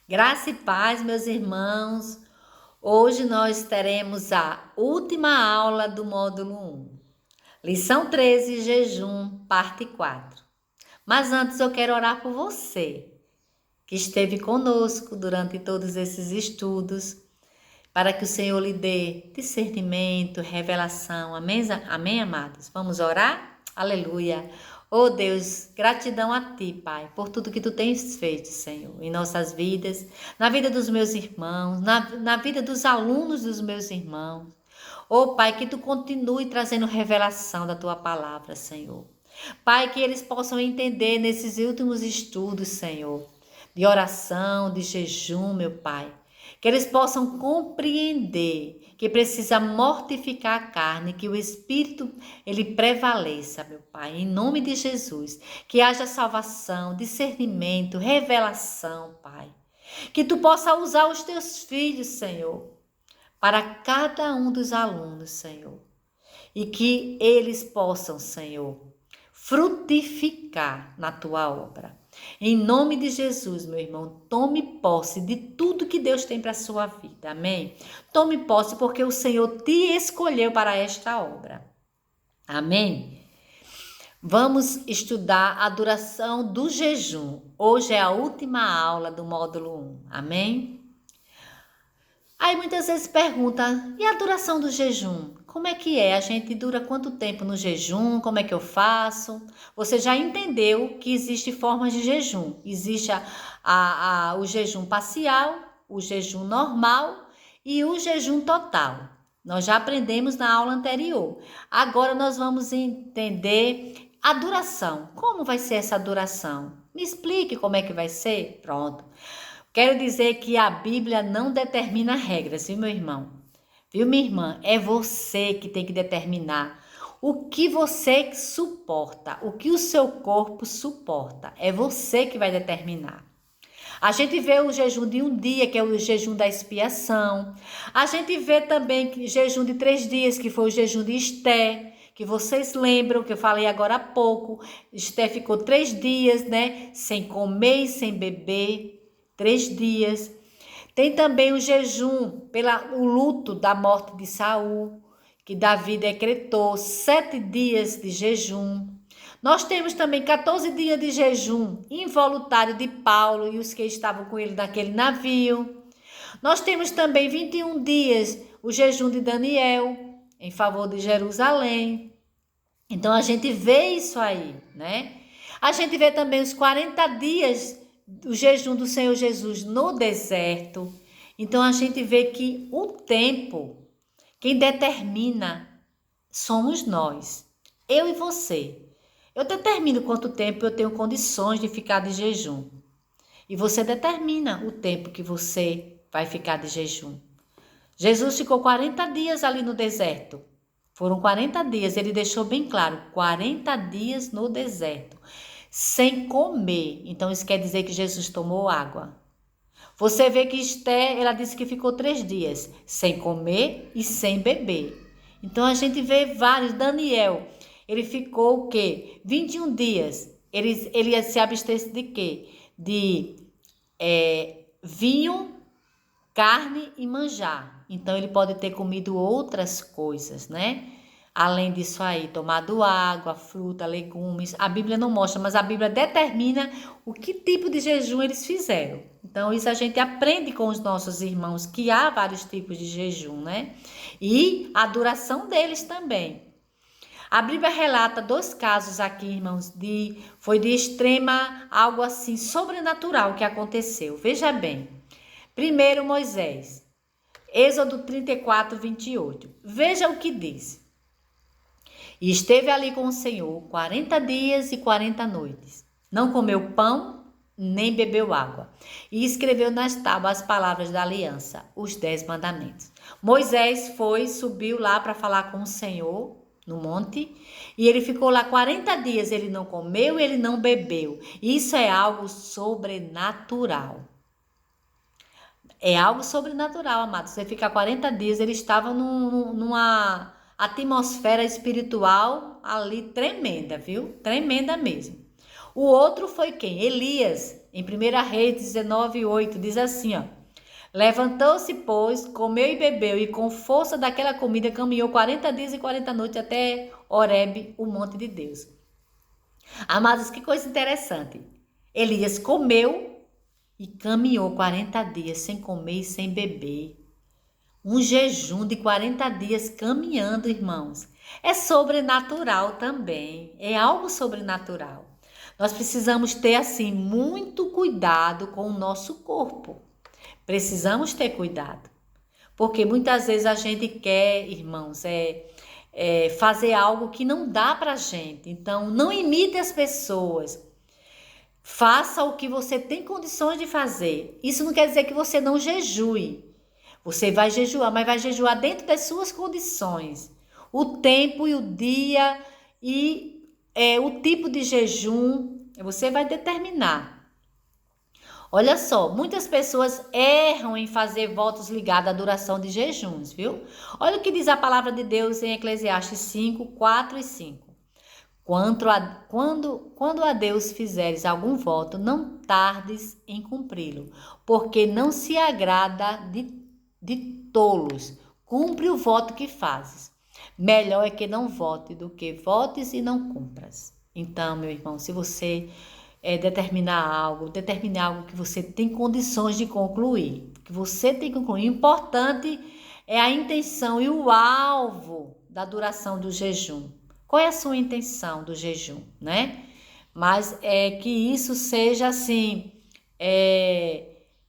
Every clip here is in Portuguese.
Graça e paz, meus irmãos. Hoje nós teremos a última aula do módulo 1. Lição 13, jejum, parte 4. Mas antes eu quero orar por você, que esteve conosco durante todos esses estudos, para que o Senhor lhe dê discernimento, revelação. Amém, amém, amados? Vamos orar? Aleluia. Oh Deus, gratidão a Ti, Pai, por tudo que Tu tens feito, Senhor, em nossas vidas, na vida dos meus irmãos, na vida dos alunos dos meus irmãos. Oh Pai, que Tu continue trazendo revelação da Tua palavra, Senhor. Pai, que eles possam entender nesses últimos estudos, Senhor, de oração, de jejum, meu Pai. Que eles possam compreender que precisa mortificar a carne, que o Espírito ele prevaleça, meu Pai, em nome de Jesus. Que haja salvação, discernimento, revelação, Pai. Que Tu possa usar os Teus filhos, Senhor, para cada um dos alunos, Senhor. E que eles possam, Senhor, frutificar na Tua obra. Em nome de Jesus, meu irmão, tome posse de tudo que Deus tem para a sua vida, amém? Tome posse porque o Senhor te escolheu para esta obra, amém? Vamos estudar a duração do jejum. Hoje é a última aula do módulo 1, amém? Aí muitas vezes pergunta, e a duração do jejum? Como é que é? A gente dura quanto tempo no jejum? Como é que eu faço? Você já entendeu que existe formas de jejum. Existe o jejum parcial, o jejum normal e o jejum total. Nós já aprendemos na aula anterior. Agora nós vamos entender a duração. Como vai ser essa duração? Me explique como é que vai ser? Pronto. Quero dizer que a Bíblia não determina regras, viu, meu irmão? Viu, minha irmã? É você que tem que determinar o que você suporta, o que o seu corpo suporta. É você que vai determinar. A gente vê o jejum de um dia, que é o jejum da expiação. A gente vê também o jejum de 3 dias, que foi o jejum de Esté, que vocês lembram, que eu falei agora há pouco. Esté ficou 3 dias, né? Sem comer e sem beber. 3 dias. Tem também o jejum pelo luto da morte de Saul, que Davi decretou 7 dias de jejum. Nós temos também 14 dias de jejum involuntário de Paulo e os que estavam com ele naquele navio. Nós temos também 21 dias o jejum de Daniel em favor de Jerusalém. Então a gente vê isso aí, né? A gente vê também os 40 dias do jejum do Senhor Jesus no deserto. Então a gente vê que o tempo, quem determina somos nós, eu e você. Eu determino quanto tempo eu tenho condições de ficar de jejum. E você determina o tempo que você vai ficar de jejum. Jesus ficou 40 dias ali no deserto. Foram 40 dias, ele deixou bem claro, 40 dias no deserto, sem comer. Então isso quer dizer que Jesus tomou água. Você vê que Esté, ela disse que ficou 3 dias, sem comer e sem beber. Então a gente vê vários. Daniel, ele ficou o quê? 21 dias. Ele ia se abster de quê? De vinho, carne e manjar. Então ele pode ter comido outras coisas, né? Além disso aí, tomado água, fruta, legumes. A Bíblia não mostra, mas a Bíblia determina o que tipo de jejum eles fizeram. Então isso a gente aprende com os nossos irmãos, que há vários tipos de jejum, né? E a duração deles também. A Bíblia relata 2 casos aqui, irmãos, foi de extrema, algo assim, sobrenatural que aconteceu. Veja bem. Primeiro Moisés, Êxodo 34, 28. Veja o que diz. E esteve ali com o Senhor 40 dias e 40 noites. Não comeu pão, nem bebeu água. E escreveu nas tábuas as palavras da aliança, os 10 mandamentos. Moisés subiu lá para falar com o Senhor no monte. E ele ficou lá 40 dias. Ele não comeu, ele não bebeu. Isso é algo sobrenatural. É algo sobrenatural, amado. Você fica 40 dias, ele estava numa atmosfera espiritual ali tremenda, viu? Tremenda mesmo. O outro foi quem? Elias. Em 1 Reis 19:8, diz assim, ó. Levantou-se, pois, comeu e bebeu, e com força daquela comida caminhou 40 dias e 40 noites até Horebe, o monte de Deus. Amados, que coisa interessante. Elias comeu e caminhou 40 dias sem comer e sem beber. Um jejum de 40 dias caminhando, irmãos. É sobrenatural também. É algo sobrenatural. Nós precisamos ter, assim, muito cuidado com o nosso corpo. Precisamos ter cuidado. Porque muitas vezes a gente quer, irmãos, fazer algo que não dá pra gente. Então, não imite as pessoas. Faça o que você tem condições de fazer. Isso não quer dizer que você não jejue. Você vai jejuar, mas vai jejuar dentro das suas condições. O tempo e o dia e o tipo de jejum, você vai determinar. Olha só, muitas pessoas erram em fazer votos ligados à duração de jejuns, viu? Olha o que diz a palavra de Deus em Eclesiastes 5, 4 e 5. Quando a Deus fizeres algum voto, não tardes em cumpri-lo, porque não se agrada de tolos. Cumpre o voto que fazes. Melhor é que não vote do que votes e não cumpras. Então, meu irmão, se você determine algo que você tem condições de concluir, que você tem que concluir. O importante é a intenção e o alvo da duração do jejum. Qual é a sua intenção do jejum, né? Mas é que isso seja assim,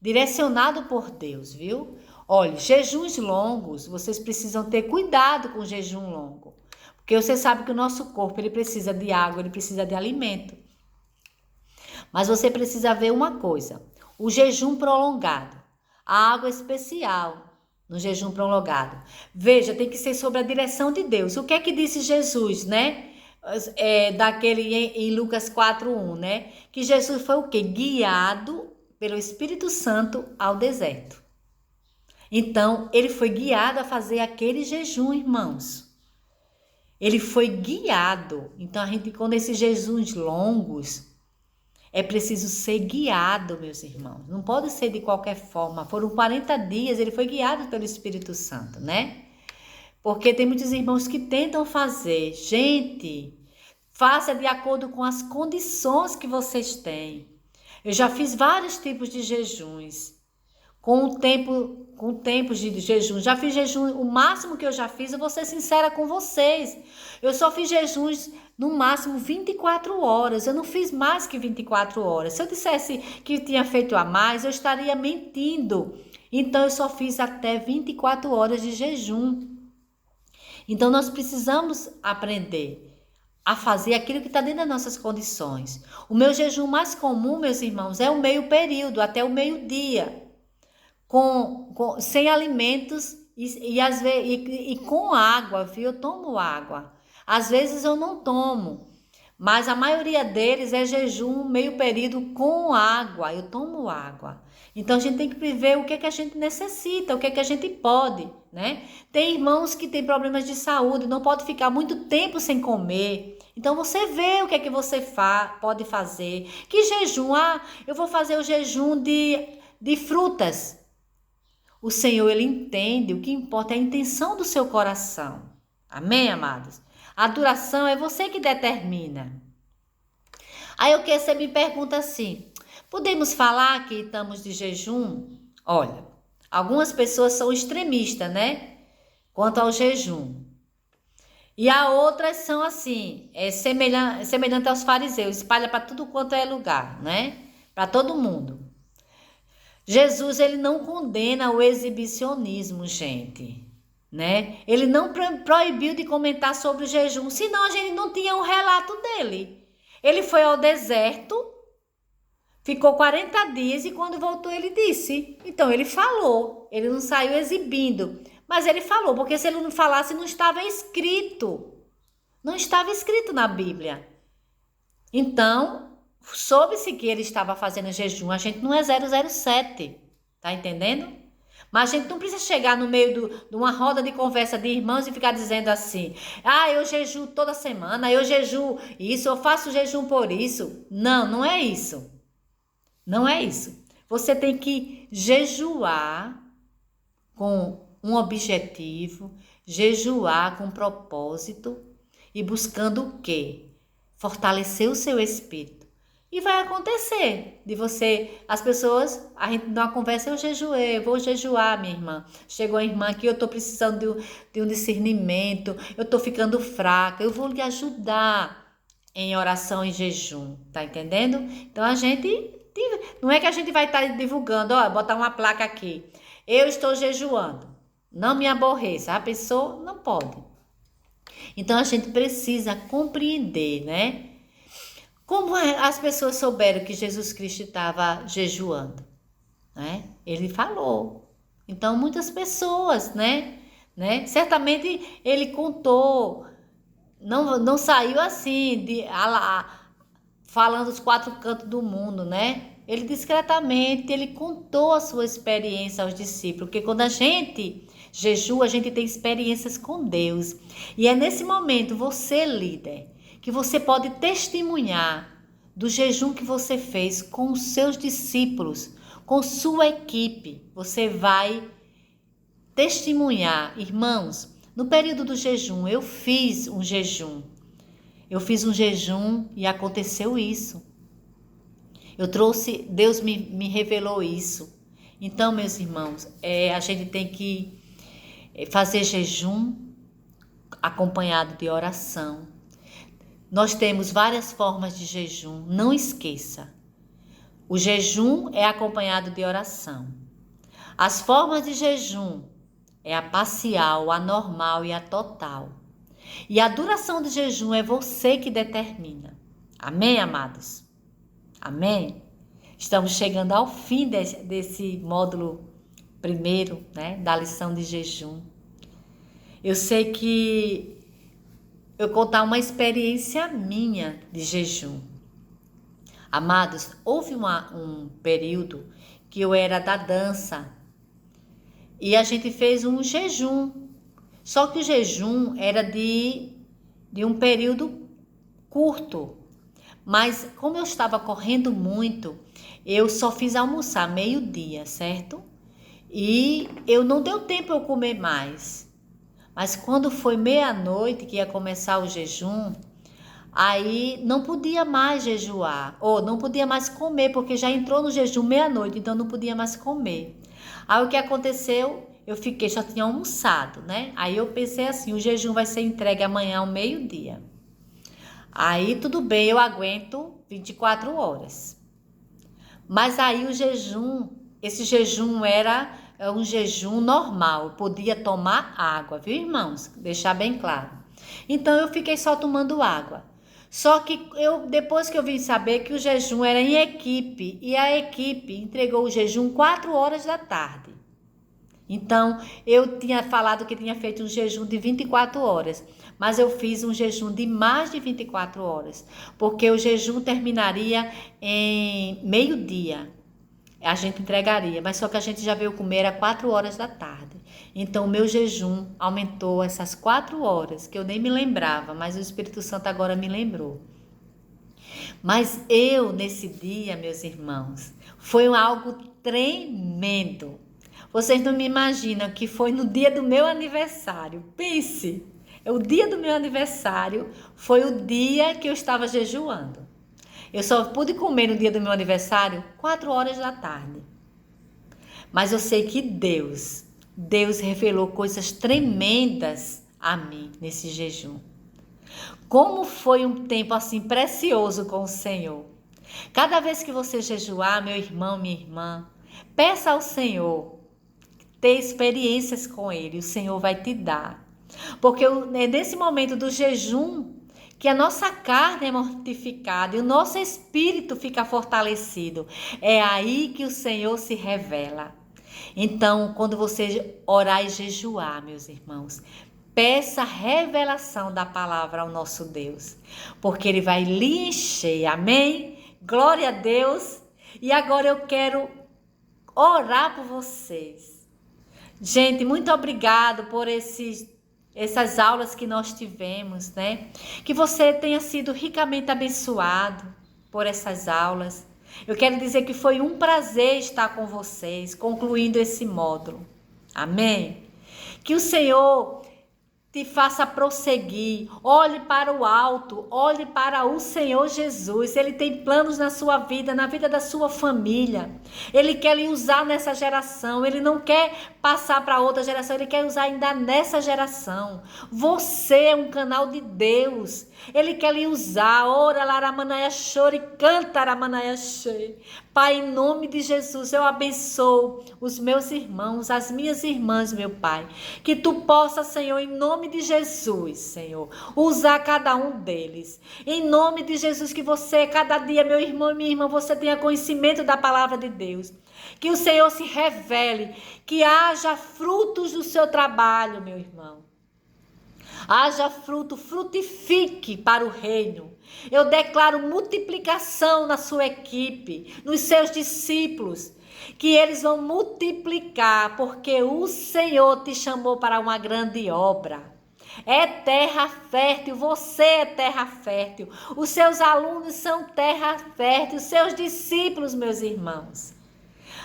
direcionado por Deus, viu? Olha, jejuns longos, vocês precisam ter cuidado com o jejum longo. Porque você sabe que o nosso corpo, ele precisa de água, ele precisa de alimento. Mas você precisa ver uma coisa, o jejum prolongado, a água especial no jejum prolongado. Veja, tem que ser sobre a direção de Deus. O que é que disse Jesus, né? Em Lucas 4:1, né? Que Jesus foi o quê? Guiado pelo Espírito Santo ao deserto. Então, ele foi guiado a fazer aquele jejum, irmãos. Ele foi guiado. Então, quando esses jejuns longos, é preciso ser guiado, meus irmãos. Não pode ser de qualquer forma. Foram 40 dias, ele foi guiado pelo Espírito Santo, né? Porque tem muitos irmãos que tentam fazer. Gente, faça de acordo com as condições que vocês têm. Eu já fiz vários tipos de jejuns. Com tempos de jejum. Já fiz jejum, o máximo que eu já fiz, eu vou ser sincera com vocês. Eu só fiz jejuns no máximo 24 horas. Eu não fiz mais que 24 horas. Se eu dissesse que tinha feito a mais, eu estaria mentindo. Então eu só fiz até 24 horas de jejum. Então nós precisamos aprender a fazer aquilo que está dentro das nossas condições. O meu jejum mais comum, meus irmãos, é o meio período, até o meio-dia. Sem alimentos e com água, viu? Eu tomo água. Às vezes eu não tomo, mas a maioria deles é jejum meio período com água. Eu tomo água. Então a gente tem que ver o que é que a gente necessita, o que é que a gente pode, né? Tem irmãos que têm problemas de saúde, não pode ficar muito tempo sem comer. Então você vê o que é que você pode fazer. Que jejum? Eu vou fazer o jejum de frutas. O Senhor, Ele entende, o que importa é a intenção do seu coração. Amém, amados? A duração é você que determina. Aí o que você me pergunta assim, podemos falar que estamos de jejum? Olha, algumas pessoas são extremistas, né? Quanto ao jejum. E a outras são assim, semelhante aos fariseus, espalha para tudo quanto é lugar, né? Para todo mundo. Jesus, ele não condena o exibicionismo, gente, né? Ele não proibiu de comentar sobre o jejum, senão a gente não tinha um relato dele. Ele foi ao deserto, ficou 40 dias e quando voltou ele disse. Então ele falou, ele não saiu exibindo, mas ele falou, porque se ele não falasse não estava escrito. Não estava escrito na Bíblia. Então, soube-se que ele estava fazendo jejum, a gente não é 007, tá entendendo? Mas a gente não precisa chegar no meio de uma roda de conversa de irmãos e ficar dizendo assim, eu jejuo toda semana, eu jejuo isso, eu faço jejum por isso. Não, não é isso. Não é isso. Você tem que jejuar com um objetivo, jejuar com propósito e buscando o quê? Fortalecer o seu espírito. E vai acontecer de você, as pessoas, a gente numa conversa, eu jejuei, vou jejuar, minha irmã. Chegou a irmã aqui, eu estou precisando de um discernimento, eu estou ficando fraca, eu vou lhe ajudar em oração e jejum, tá entendendo? Então a gente, não é que a gente vai estar divulgando, ó, botar uma placa aqui, eu estou jejuando, não me aborreça, a pessoa não pode. Então a gente precisa compreender, né? Como as pessoas souberam que Jesus Cristo estava jejuando, né? Ele falou. Então muitas pessoas, né? Certamente ele contou, não saiu assim falando os quatro cantos do mundo, né? Ele discretamente, ele contou a sua experiência aos discípulos, porque quando a gente jejua, a gente tem experiências com Deus. E é nesse momento, você líder, que você pode testemunhar do jejum que você fez com os seus discípulos, com sua equipe. Você vai testemunhar, irmãos, no período do jejum, eu fiz um jejum. Eu fiz um jejum e aconteceu isso. Eu trouxe, Deus me revelou isso. Então, meus irmãos, a gente tem que fazer jejum acompanhado de oração. Nós temos várias formas de jejum, não esqueça. O jejum é acompanhado de oração. As formas de jejum é a parcial, a normal e a total. E a duração do jejum é você que determina. Amém, amados? Amém? Estamos chegando ao fim desse módulo primeiro, né, da lição de jejum. Eu sei que eu contar uma experiência minha de jejum. Amados, houve um período que eu era da dança e a gente fez um jejum. Só que o jejum era de um período curto. Mas como eu estava correndo muito, eu só fiz almoçar meio-dia, certo? E eu não deu tempo eu comer mais. Mas quando foi meia-noite que ia começar o jejum, aí não podia mais jejuar, ou não podia mais comer, porque já entrou no jejum meia-noite, então não podia mais comer. Aí o que aconteceu? Eu já tinha almoçado, né? Aí eu pensei assim, o jejum vai ser entregue amanhã ao meio-dia. Aí tudo bem, eu aguento 24 horas. Mas aí esse jejum era um jejum normal, eu podia tomar água, viu, irmãos? Deixar bem claro. Então eu fiquei só tomando água. Só que depois que eu vim saber que o jejum era em equipe, e a equipe entregou o jejum 4 horas da tarde. Então, eu tinha falado que tinha feito um jejum de 24 horas, mas eu fiz um jejum de mais de 24 horas, porque o jejum terminaria em meio-dia. A gente entregaria, mas só que a gente já veio comer às 4 horas da tarde. Então, o meu jejum aumentou essas 4 horas, que eu nem me lembrava, mas o Espírito Santo agora me lembrou. Mas nesse dia, meus irmãos, foi algo tremendo. Vocês não me imaginam que foi no dia do meu aniversário. Pense, o dia do meu aniversário foi o dia que eu estava jejuando. Eu só pude comer no dia do meu aniversário 4 horas da tarde. Mas eu sei que Deus revelou coisas tremendas a mim nesse jejum. Como foi um tempo assim precioso com o Senhor. Cada vez que você jejuar, meu irmão, minha irmã, peça ao Senhor ter experiências com Ele, o Senhor vai te dar. Porque é nesse momento do jejum que a nossa carne é mortificada e o nosso espírito fica fortalecido. É aí que o Senhor se revela. Então, quando você orar e jejuar, meus irmãos, peça a revelação da palavra ao nosso Deus, porque Ele vai lhe encher, amém? Glória a Deus! E agora eu quero orar por vocês. Gente, muito obrigado por essas aulas que nós tivemos, né? Que você tenha sido ricamente abençoado por essas aulas. Eu quero dizer que foi um prazer estar com vocês, concluindo esse módulo. Amém? Que o Senhor te faça prosseguir, olhe para o alto, olhe para o Senhor Jesus. Ele tem planos na sua vida, na vida da sua família. Ele quer lhe usar nessa geração, ele não quer passar para outra geração, ele quer usar ainda nessa geração. Você é um canal de Deus, ele quer lhe usar. Ora, laramanaia chore, canta, laramanaia chore. Pai, em nome de Jesus, eu abençoo os meus irmãos, as minhas irmãs, meu Pai. Que tu possa, Senhor, em nome de Jesus, Senhor, usar cada um deles. Em nome de Jesus, que você, cada dia, meu irmão e minha irmã, você tenha conhecimento da palavra de Deus. Que o Senhor se revele, que haja frutos do seu trabalho, meu irmão. Haja fruto, frutifique para o reino. Eu declaro multiplicação na sua equipe, nos seus discípulos, que eles vão multiplicar, porque o Senhor te chamou para uma grande obra. É terra fértil, você é terra fértil, os seus alunos são terra fértil, os seus discípulos, meus irmãos.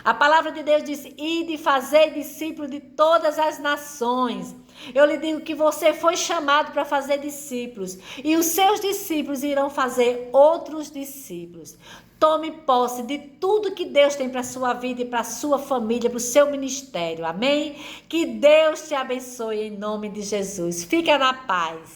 A palavra de Deus diz: ide fazer discípulo de todas as nações. Eu lhe digo que você foi chamado para fazer discípulos. E os seus discípulos irão fazer outros discípulos. Tome posse de tudo que Deus tem para a sua vida e para a sua família, para o seu ministério. Amém? Que Deus te abençoe em nome de Jesus. Fica na paz.